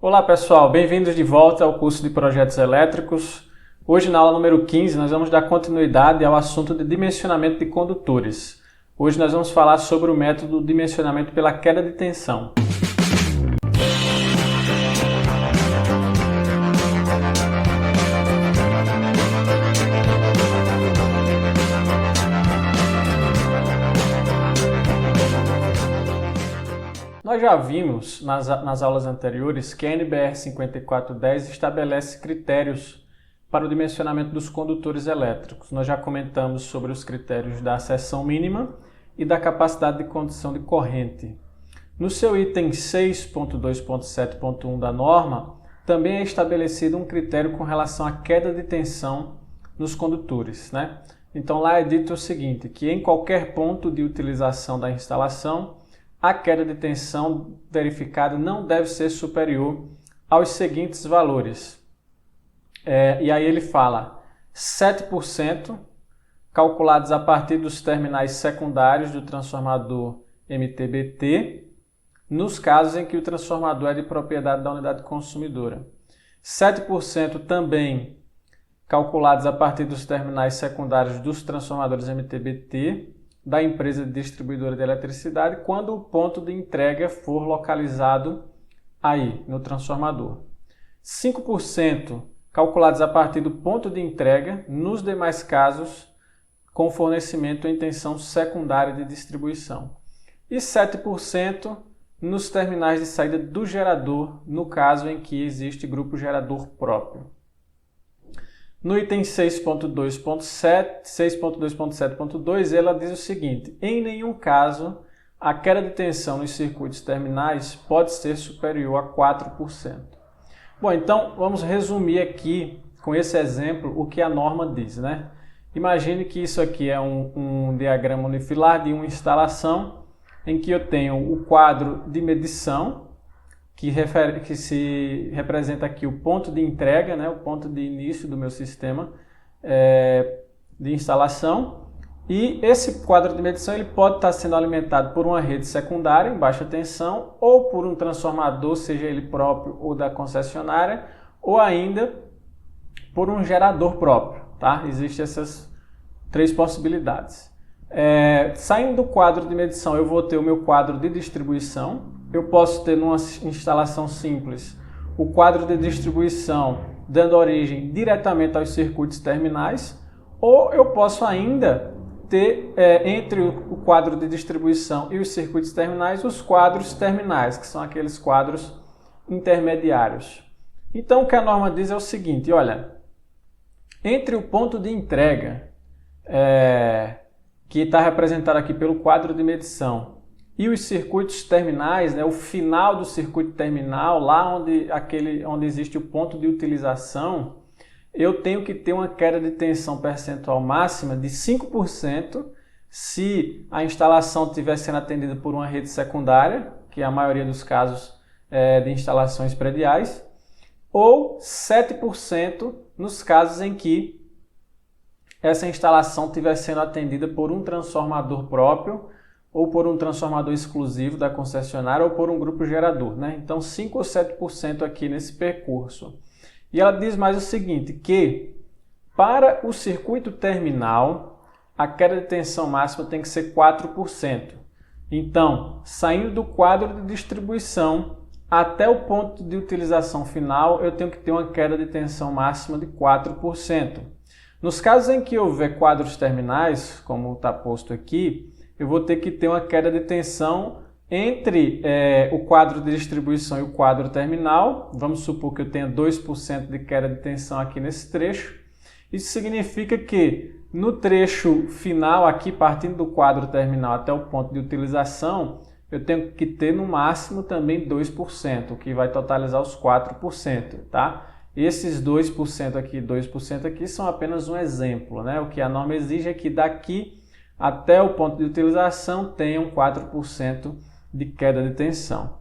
Olá pessoal, bem-vindos de volta ao curso de Projetos Elétricos. Hoje na aula número 15 nós vamos dar continuidade ao assunto de dimensionamento de condutores. Hoje nós vamos falar sobre o método de dimensionamento pela queda de tensão. Nós já vimos nas aulas anteriores que a NBR 5410 estabelece critérios para o dimensionamento dos condutores elétricos. Nós já comentamos sobre os critérios da seção mínima e da capacidade de condução de corrente. No seu item 6.2.7.1 da norma, também é estabelecido um critério com relação à queda de tensão nos condutores, né? Então lá é dito o seguinte, que em qualquer ponto de utilização da instalação, a queda de tensão verificada não deve ser superior aos seguintes valores. E aí ele fala 7% calculados a partir dos terminais secundários do transformador MTBT, nos casos em que o transformador é de propriedade da unidade consumidora. 7% também calculados a partir dos terminais secundários dos transformadores MTBT, da empresa distribuidora de eletricidade, quando o ponto de entrega for localizado aí, no transformador. 5% calculados a partir do ponto de entrega, nos demais casos, com fornecimento em tensão secundária de distribuição. E 7% nos terminais de saída do gerador, no caso em que existe grupo gerador próprio. No item 6.2.7.2, ela diz o seguinte: em nenhum caso a queda de tensão nos circuitos terminais pode ser superior a 4%. Bom, então vamos resumir aqui com esse exemplo o que a norma diz, né? Imagine que isso aqui é um diagrama unifilar de uma instalação em que eu tenho o quadro de medição, que se representa aqui o ponto de entrega, né, o ponto de início do meu sistema de instalação. E esse quadro de medição ele pode estar sendo alimentado por uma rede secundária em baixa tensão ou por um transformador, seja ele próprio ou da concessionária, ou ainda por um gerador próprio. Tá? Existem essas três possibilidades. Saindo do quadro de medição, eu vou ter o meu quadro de distribuição. Eu posso ter numa instalação simples o quadro de distribuição dando origem diretamente aos circuitos terminais, ou eu posso ainda ter entre o quadro de distribuição e os circuitos terminais os quadros terminais, que são aqueles quadros intermediários. Então o que a norma diz é o seguinte, olha, entre o ponto de entrega, que está representado aqui pelo quadro de medição, e os circuitos terminais, né, o final do circuito terminal, lá onde existe o ponto de utilização, eu tenho que ter uma queda de tensão percentual máxima de 5% se a instalação estiver sendo atendida por uma rede secundária, que é a maioria dos casos de instalações prediais, ou 7% nos casos em que essa instalação estiver sendo atendida por um transformador próprio, ou por um transformador exclusivo da concessionária, ou por um grupo gerador, né? Então 5 ou 7% aqui nesse percurso. E ela diz mais o seguinte, que para o circuito terminal, a queda de tensão máxima tem que ser 4%. Então, saindo do quadro de distribuição até o ponto de utilização final, eu tenho que ter uma queda de tensão máxima de 4%. Nos casos em que houver quadros terminais, como está posto aqui, eu vou ter que ter uma queda de tensão entre o quadro de distribuição e o quadro terminal. Vamos supor que eu tenha 2% de queda de tensão aqui nesse trecho. Isso significa que no trecho final, aqui partindo do quadro terminal até o ponto de utilização, eu tenho que ter no máximo também 2%, o que vai totalizar os 4%. Tá? Esses 2% aqui e 2% aqui são apenas um exemplo, né? O que a norma exige é que daqui até o ponto de utilização tenham 4% de queda de tensão.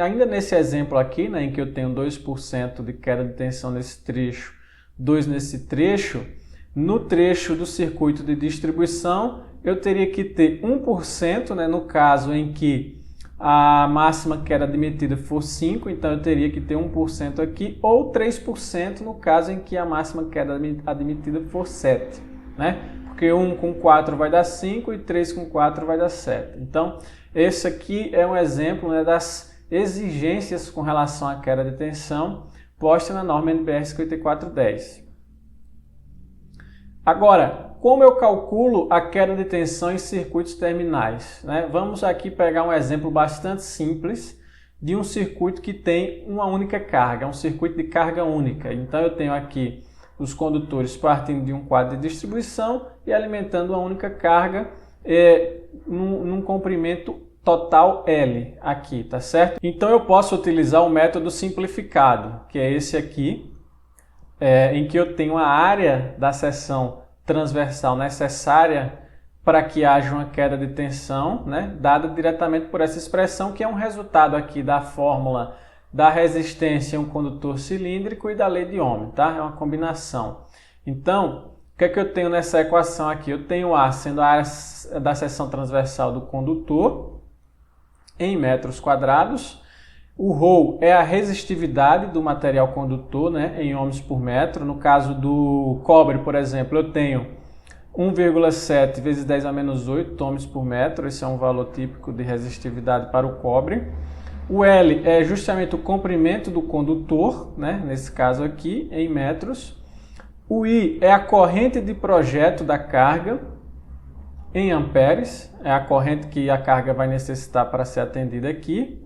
Ainda nesse exemplo aqui, né, em que eu tenho 2% de queda de tensão nesse trecho, 2% nesse trecho, no trecho do circuito de distribuição eu teria que ter 1%, né, no caso em que a máxima queda admitida for 5, então eu teria que ter 1% aqui, ou 3% no caso em que a máxima queda admitida for 7, né? Porque 1 com 4 vai dar 5 e 3 com 4 vai dar 7. Então, esse aqui é um exemplo, né, das exigências com relação à queda de tensão posta na norma NBR 5410. Agora, como eu calculo a queda de tensão em circuitos terminais, né? Vamos aqui pegar um exemplo bastante simples de um circuito que tem uma única carga, um circuito de carga única. Então eu tenho aqui os condutores partindo de um quadro de distribuição e alimentando uma única carga num comprimento total L aqui, tá certo? Então eu posso utilizar o método simplificado, que é esse aqui, em que eu tenho a área da seção transversal necessária para que haja uma queda de tensão, né, dada diretamente por essa expressão, que é um resultado aqui da fórmula da resistência em um condutor cilíndrico e da lei de Ohm, tá? É uma combinação. Então, o que é que eu tenho nessa equação aqui? Eu tenho A sendo a área da seção transversal do condutor em metros quadrados. O ρ é a resistividade do material condutor, né, em ohms por metro. No caso do cobre, por exemplo, eu tenho 1,7 vezes 10 a menos 8 ohms por metro. Esse é um valor típico de resistividade para o cobre. O L é justamente o comprimento do condutor, né, nesse caso aqui, em metros. O I é a corrente de projeto da carga em amperes. É a corrente que a carga vai necessitar para ser atendida aqui.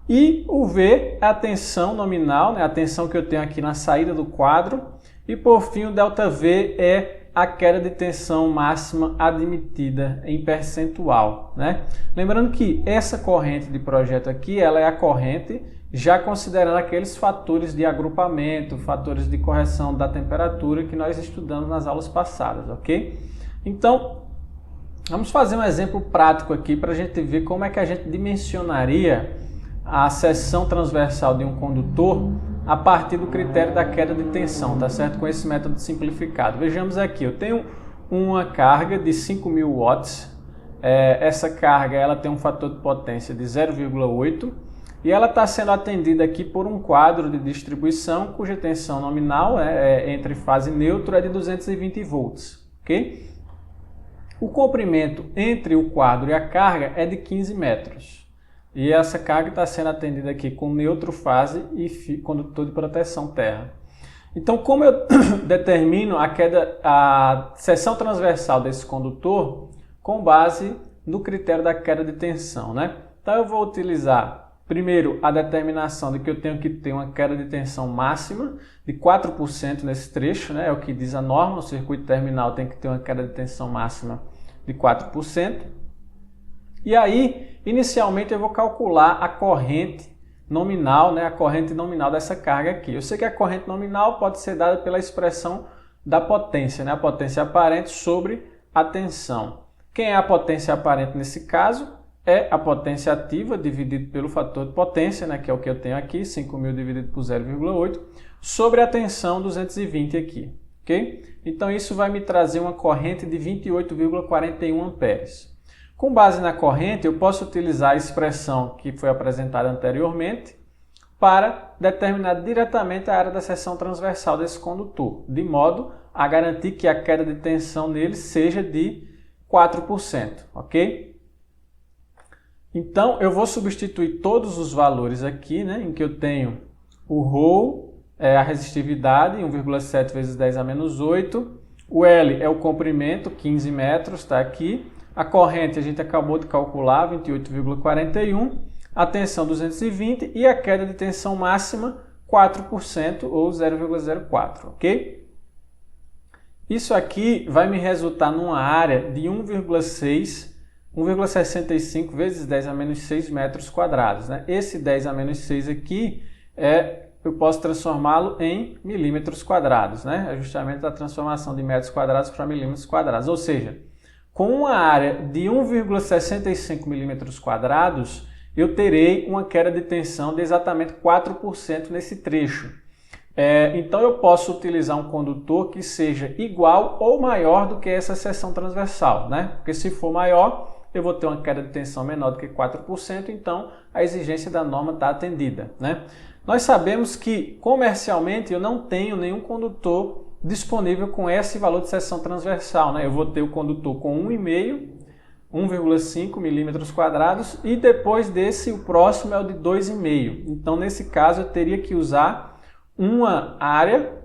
E o V é a tensão nominal, né, a tensão que eu tenho aqui na saída do quadro. E por fim o ΔV é a queda de tensão máxima admitida em percentual, né? Lembrando que essa corrente de projeto aqui, ela é a corrente já considerando aqueles fatores de agrupamento, fatores de correção da temperatura que nós estudamos nas aulas passadas, ok? Então, vamos fazer um exemplo prático aqui para a gente ver como é que a gente dimensionaria a seção transversal de um condutor a partir do critério da queda de tensão, tá certo? Com esse método simplificado. Vejamos aqui, eu tenho uma carga de 5.000 watts. Essa carga ela tem um fator de potência de 0,8 e ela está sendo atendida aqui por um quadro de distribuição cuja tensão nominal entre fase neutra é de 220 volts, ok? O comprimento entre o quadro e a carga é de 15 metros. E essa carga está sendo atendida aqui com neutro fase e condutor de proteção terra. Então, como eu determino a seção transversal desse condutor com base no critério da queda de tensão, né? Então, eu vou utilizar primeiro a determinação de que eu tenho que ter uma queda de tensão máxima de 4% nesse trecho, né? É o que diz a norma, o circuito terminal tem que ter uma queda de tensão máxima de 4%. E aí, inicialmente, eu vou calcular a corrente nominal, né? A corrente nominal dessa carga aqui. Eu sei que a corrente nominal pode ser dada pela expressão da potência, né? A potência aparente sobre a tensão. Quem é a potência aparente nesse caso? É a potência ativa dividido pelo fator de potência, né? Que é o que eu tenho aqui, 5.000 dividido por 0,8, sobre a tensão 220 aqui, ok? Então, isso vai me trazer uma corrente de 28,41 amperes. Com base na corrente, eu posso utilizar a expressão que foi apresentada anteriormente para determinar diretamente a área da seção transversal desse condutor, de modo a garantir que a queda de tensão nele seja de 4%, ok? Então, eu vou substituir todos os valores aqui, né, em que eu tenho o ρ, a resistividade, 1,7 vezes 10 a menos 8, o L é o comprimento, 15 metros, está aqui. A corrente a gente acabou de calcular, 28,41, a tensão 220 e a queda de tensão máxima 4% ou 0,04, ok? Isso aqui vai me resultar numa área de 1,65 vezes 10 a menos 6 metros quadrados, né? Esse 10 a menos 6 aqui, eu posso transformá-lo em milímetros quadrados, né? É justamente a transformação de metros quadrados para milímetros quadrados, ou seja, com uma área de 1,65 milímetros quadrados, eu terei uma queda de tensão de exatamente 4% nesse trecho. Então eu posso utilizar um condutor que seja igual ou maior do que essa seção transversal, né? Porque se for maior, eu vou ter uma queda de tensão menor do que 4%, então a exigência da norma está atendida, né? Nós sabemos que comercialmente eu não tenho nenhum condutor disponível com esse valor de seção transversal, né? Eu vou ter o condutor com 1,5 milímetros quadrados e depois desse o próximo é o de 2,5. Então nesse caso eu teria que usar uma área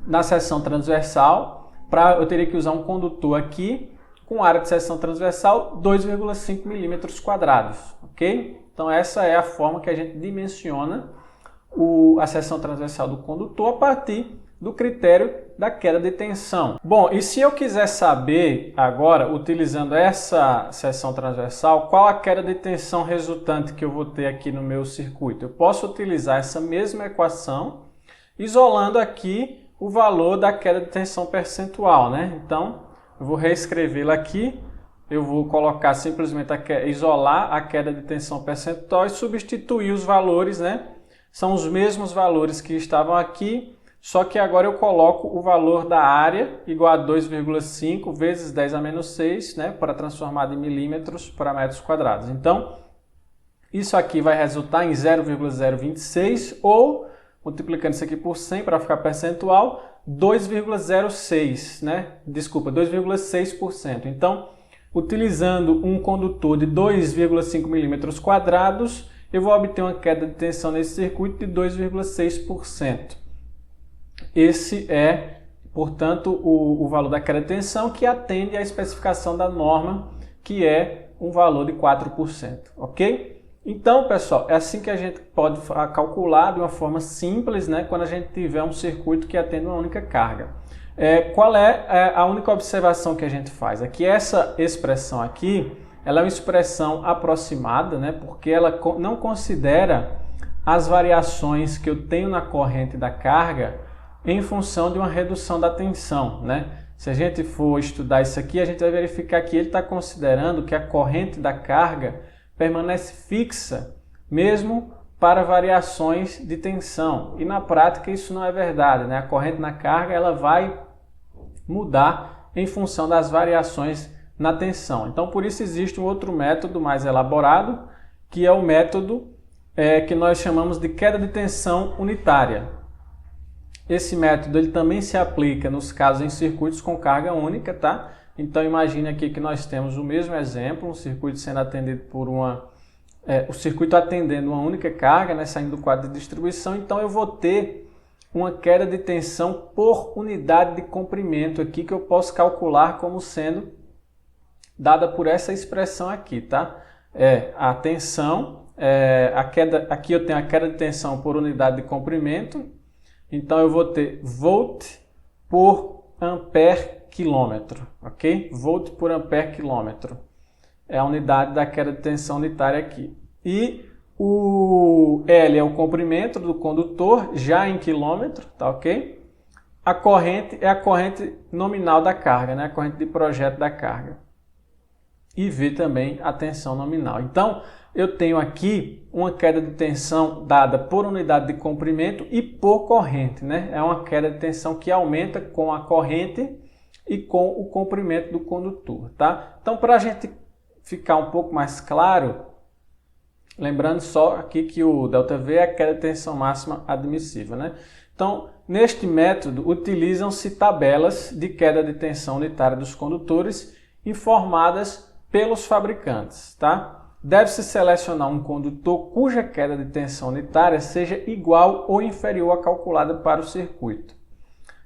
na seção transversal, eu teria que usar um condutor aqui com área de seção transversal 2,5 milímetros quadrados, ok? Então essa é a forma que a gente dimensiona a seção transversal do condutor a partir do critério da queda de tensão. Bom, e se eu quiser saber agora, utilizando essa seção transversal, qual a queda de tensão resultante que eu vou ter aqui no meu circuito? Eu posso utilizar essa mesma equação, isolando aqui o valor da queda de tensão percentual, né? Então, eu vou reescrevê-la aqui, eu vou colocar simplesmente isolar a queda de tensão percentual e substituir os valores, né? São os mesmos valores que estavam aqui, só que agora eu coloco o valor da área igual a 2,5 vezes 10 a menos 6, né, para transformar de milímetros para metros quadrados. Então, isso aqui vai resultar em 0,026 ou, multiplicando isso aqui por 100 para ficar percentual, 2,06, né? Desculpa, 2,6%. Então, utilizando um condutor de 2,5 milímetros quadrados, eu vou obter uma queda de tensão nesse circuito de 2,6%. Esse é, portanto, o valor da queda de tensão que atende à especificação da norma, que é um valor de 4%, ok? Então, pessoal, é assim que a gente pode calcular de uma forma simples, né, quando a gente tiver um circuito que atende uma única carga. Qual é a única observação que a gente faz? É que essa expressão aqui, ela é uma expressão aproximada, né, porque ela não considera as variações que eu tenho na corrente da carga em função de uma redução da tensão, né? Se a gente for estudar isso aqui, a gente vai verificar que ele está considerando que a corrente da carga permanece fixa, mesmo para variações de tensão. E na prática isso não é verdade, né? A corrente na carga ela vai mudar em função das variações na tensão. Então, por isso existe um outro método mais elaborado, que é o método que nós chamamos de queda de tensão unitária. Esse método ele também se aplica nos casos em circuitos com carga única, tá? Então imagine aqui que nós temos o mesmo exemplo, um circuito sendo atendido por o circuito atendendo uma única carga, né, saindo do quadro de distribuição. Então eu vou ter uma queda de tensão por unidade de comprimento aqui que eu posso calcular como sendo dada por essa expressão aqui, tá? A tensão, aqui eu tenho a queda de tensão por unidade de comprimento. Então eu vou ter volt por ampere quilômetro, ok? Volt por ampere quilômetro é a unidade da queda de tensão unitária aqui. E o L é o comprimento do condutor, já em quilômetro, tá ok? A corrente é a corrente nominal da carga, né? A corrente de projeto da carga. E V também a tensão nominal. Então, eu tenho aqui uma queda de tensão dada por unidade de comprimento e por corrente, né? É uma queda de tensão que aumenta com a corrente e com o comprimento do condutor, tá? Então, para a gente ficar um pouco mais claro, lembrando só aqui que o ΔV é a queda de tensão máxima admissível, né? Então, neste método, utilizam-se tabelas de queda de tensão unitária dos condutores informadas pelos fabricantes, tá? Deve-se selecionar um condutor cuja queda de tensão unitária seja igual ou inferior à calculada para o circuito.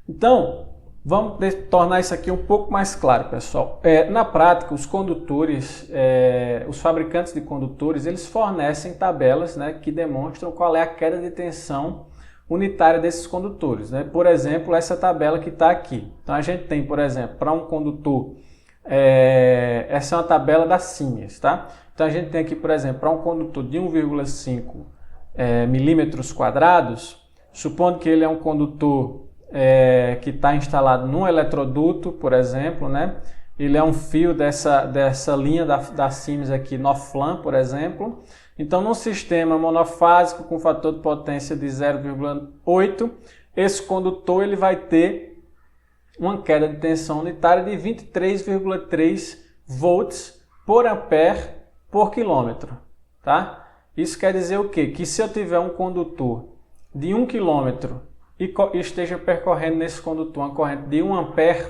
Então, vamos tornar isso aqui um pouco mais claro, pessoal. Na prática, os condutores, os fabricantes de condutores, eles fornecem tabelas, né, que demonstram qual é a queda de tensão unitária desses condutores, né? Por exemplo, essa tabela que está aqui. Então, a gente tem, por exemplo, para um condutor, essa é uma tabela da Siemens, tá? Então a gente tem aqui, por exemplo, para um condutor de 1,5 milímetros quadrados, supondo que ele é um condutor que está instalado num eletroduto, por exemplo, né? Ele é um fio dessa linha da Siemens aqui, Norflan, por exemplo. Então, num sistema monofásico com fator de potência de 0,8, esse condutor ele vai ter uma queda de tensão unitária de 23,3 volts por ampere por quilômetro, tá? Isso quer dizer o quê? Que se eu tiver um condutor de 1 km e esteja percorrendo nesse condutor uma corrente de 1 ampere,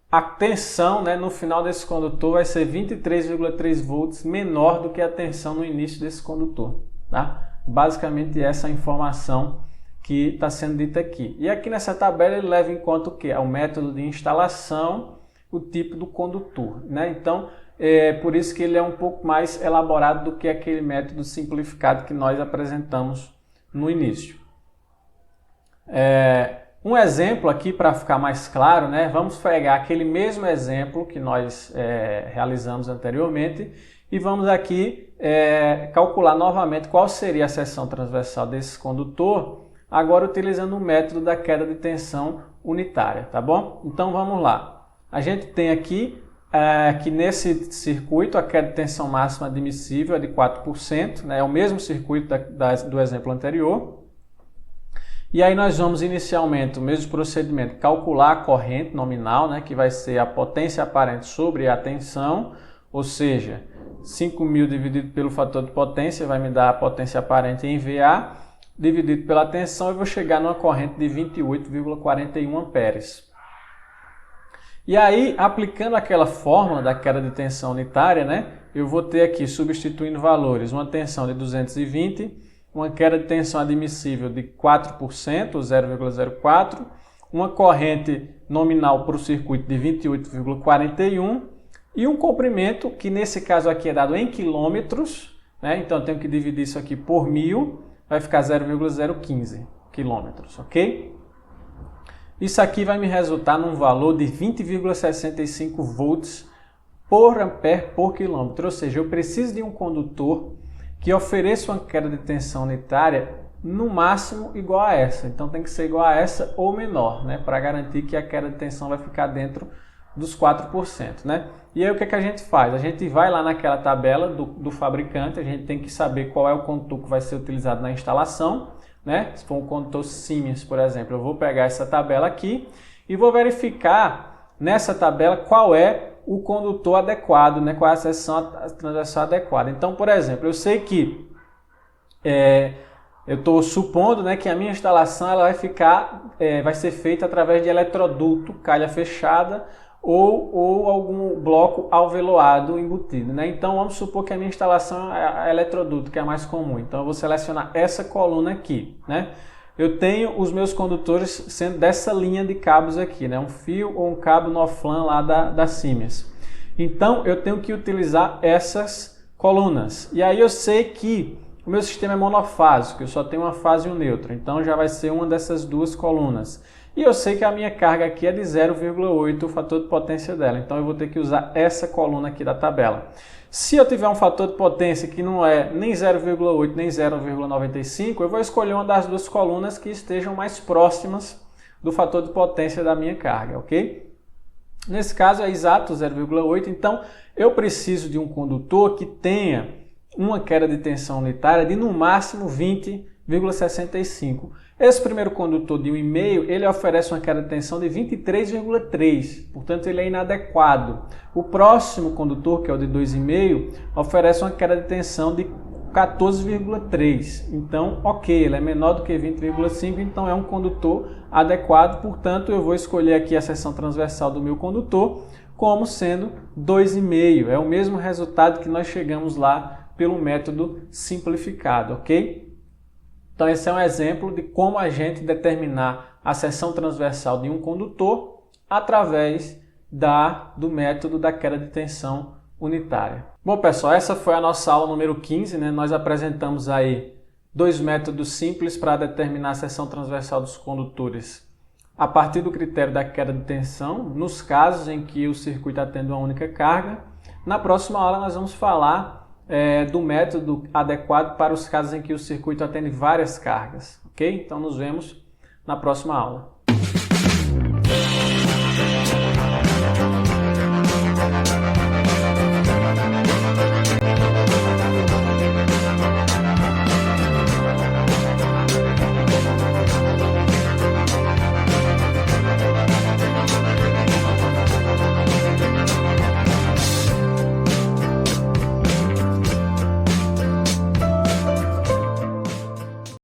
a tensão, né, no final desse condutor vai ser 23,3 volts menor do que a tensão no início desse condutor, tá? Basicamente essa é a informação que está sendo dita aqui. E aqui nessa tabela ele leva em conta o quê? O método de instalação, o tipo do condutor, né? Então, é por isso que ele é um pouco mais elaborado do que aquele método simplificado que nós apresentamos no início. Um exemplo aqui para ficar mais claro, né? Vamos pegar aquele mesmo exemplo que nós realizamos anteriormente e vamos aqui calcular novamente qual seria a seção transversal desse condutor, agora utilizando o método da queda de tensão unitária, tá bom? Então vamos lá. A gente tem aqui que nesse circuito a queda de tensão máxima admissível é de 4%, né? É o mesmo circuito do exemplo anterior. E aí nós vamos inicialmente, o mesmo procedimento, calcular a corrente nominal, né, que vai ser a potência aparente sobre a tensão, ou seja, 5.000 dividido pelo fator de potência vai me dar a potência aparente em VA, dividido pela tensão, eu vou chegar numa corrente de 28,41 amperes. E aí, aplicando aquela fórmula da queda de tensão unitária, né, eu vou ter aqui, substituindo valores, uma tensão de 220, uma queda de tensão admissível de 4%, 0,04, uma corrente nominal para o circuito de 28,41 e um comprimento, que nesse caso aqui é dado em quilômetros, né? Então eu tenho que dividir isso aqui por 1.000, vai ficar 0,015 quilômetros, ok? Isso aqui vai me resultar num valor de 20,65 volts por ampere por quilômetro, ou seja, eu preciso de um condutor que ofereça uma queda de tensão unitária no máximo igual a essa. Então tem que ser igual a essa ou menor, né, para garantir que a queda de tensão vai ficar dentro dos 4%. Né? E aí o que a gente faz? A gente vai lá naquela tabela do fabricante, a gente tem que saber qual é o condutor que vai ser utilizado na instalação. Né? Se for um condutor Siemens, por exemplo, eu vou pegar essa tabela aqui e vou verificar nessa tabela qual é o condutor adequado, né? Qual é a seção transversal adequada. Então, por exemplo, eu sei que eu estou supondo, né, que a minha instalação ela vai ser feita através de eletroduto, calha fechada ou algum bloco alveolado embutido. Né? Então, vamos supor que a minha instalação é eletroduto, que é a mais comum. Então, eu vou selecionar essa coluna aqui. Né? Eu tenho os meus condutores sendo dessa linha de cabos aqui, né? Um fio ou um cabo Noflan lá da Siemens. Então, eu tenho que utilizar essas colunas. E aí eu sei que o meu sistema é monofásico, eu só tenho uma fase e um neutro. Então, já vai ser uma dessas duas colunas. E eu sei que a minha carga aqui é de 0,8, o fator de potência dela. Então, eu vou ter que usar essa coluna aqui da tabela. Se eu tiver um fator de potência que não é nem 0,8 nem 0,95, eu vou escolher uma das duas colunas que estejam mais próximas do fator de potência da minha carga, ok? Nesse caso é exato 0,8, então eu preciso de um condutor que tenha uma queda de tensão unitária de no máximo 20,65. Esse primeiro condutor de 1,5, ele oferece uma queda de tensão de 23,3, portanto ele é inadequado. O próximo condutor, que é o de 2,5, oferece uma queda de tensão de 14,3. Então, ok, ele é menor do que 20,5, então é um condutor adequado, portanto eu vou escolher aqui a seção transversal do meu condutor como sendo 2,5. É o mesmo resultado que nós chegamos lá pelo método simplificado, ok? Então esse é um exemplo de como a gente determinar a seção transversal de um condutor através do método da queda de tensão unitária. Bom pessoal, essa foi a nossa aula número 15, né? Nós apresentamos aí dois métodos simples para determinar a seção transversal dos condutores a partir do critério da queda de tensão, nos casos em que o circuito atende uma única carga. Na próxima aula nós vamos falar do método adequado para os casos em que o circuito atende várias cargas, ok? Então nos vemos na próxima aula.